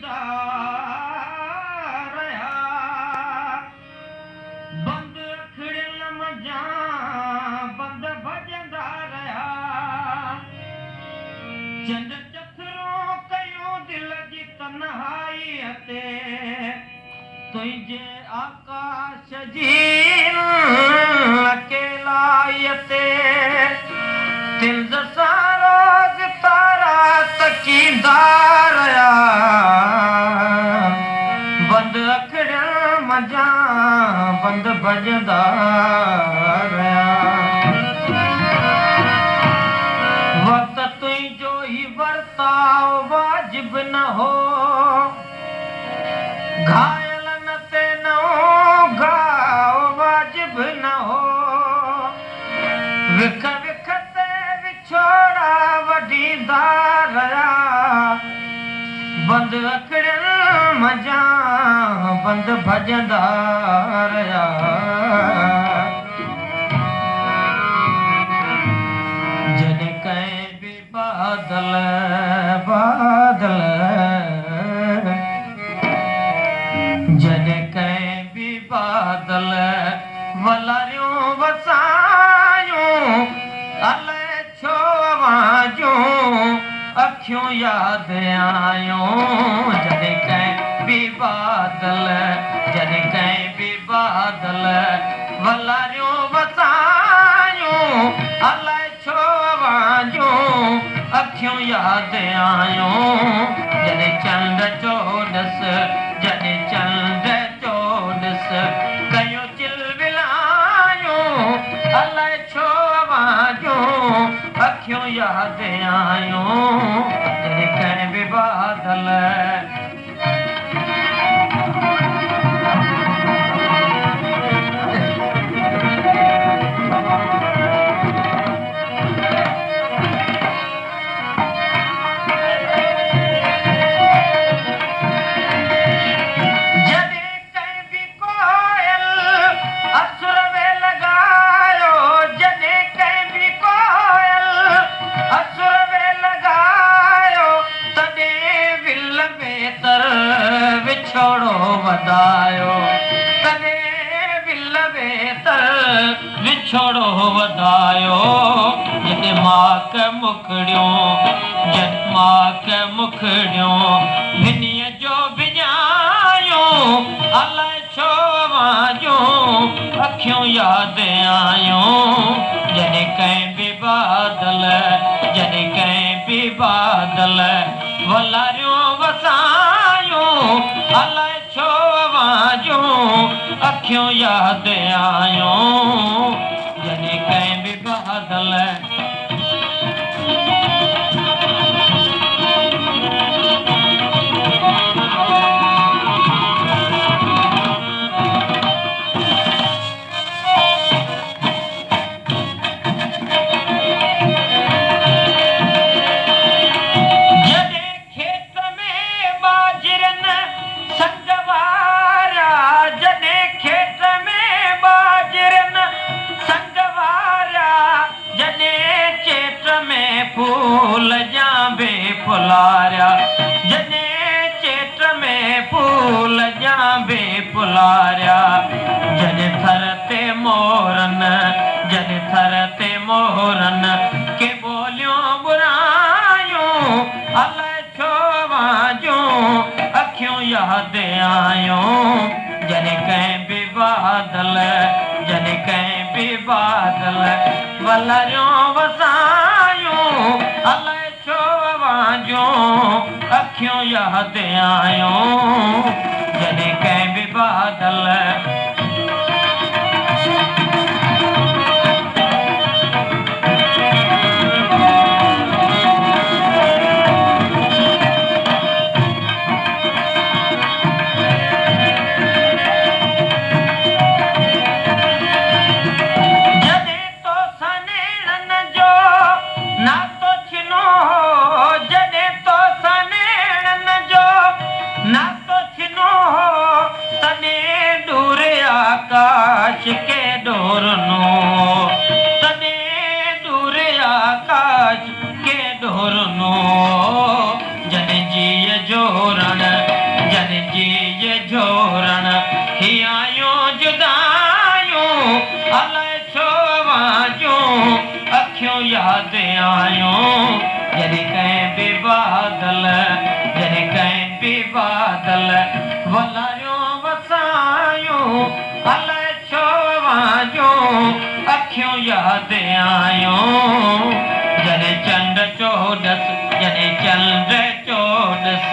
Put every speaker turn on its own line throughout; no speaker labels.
भजदा रहा बंद अखड़ियल मजा बंद भजदा रहा चंद चथरों कयूं दिल जी तन्हाई अते तुझे आकाश जी अकेलायते तिल सारो तारा तकींदा रहा बंद अखड़ियल मजा बंद भजदा रहा वक्त तुझो ही वर्ताव वाजिब न हो घायल न ते न घाव वाजिब न हो विख विख ते विछोड़ा वडींदा रहा बंद अखड़ियल मजा बंद भजदा रहा जॾहिं कंहिं बि बादल बादल जॾहिं कंहिं बि बादल वलारियूं वसायूं अलाए छो आवाजूं अखियूं यादि आयूं जॾहिं कंहिं बि बादल जॾहिं कंहिं बि बादल वलारियूं वसायूं अलाए छो आवाजूं अखियूं यादि आयूं जॾहिं चंड चोॾस जॾहिं चंड चोॾस कयूं चिलविलायूं अलाए छो आवाजूं अखियूं यादि आयूं जॾहिं कंहिं बि बादल विछोड़ो वधायो तॾहिं विल वेतर विछोड़ो वधायो जॾहिं माक मुखड़ियूं जॾहिं माक मुखड़ियूं भिनीअ जो विञायूं अलाए छो आवाजूं अखियूं यादि आयूं जॾहिं कंहिं बि बादल जॾहिं कंहिं बि बादल वलारियूं वसायूं अलाए छो आवाजूं अखियूं यादि आयूं जॾहिं कंहिं बि बादल फूल जा बेफुलारिया जॾहिं चेट में फूल जा बेफुलारिया जॾहिं थर ते मोरनि जॾहिं थर ते मोरनि के ॿोलियूं बुरायूं अलाए छो आवाजूं अखियूं यादि आयूं जॾहिं कंहिं बि बादल जॾहिं कंहिं बि बादल वलारियूं वसायूं अलाए छो आवाजूं अखियूं यादि आयूं जॾहिं कंहिं बि बादल आकाश के डोरनो तने दूर आकाश के डोरनो जन जी जोरण जोरण ही आयूं जुदायूं अलाए छो वाजूं अखियूं यादि आयूं जॾहिं कंहिं बि बादल जॾहिं कंहिं बि बादल वलायूं वसायूं अलाए छो वाजूं अखियूं यादि आयूं जॾहिं चंड चोॾस जॾहिं चंड चोॾस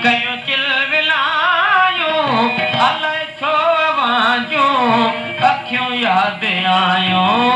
कयूं चिलविलायूं अलाए छो वाजूं अखियूं यादि आयूं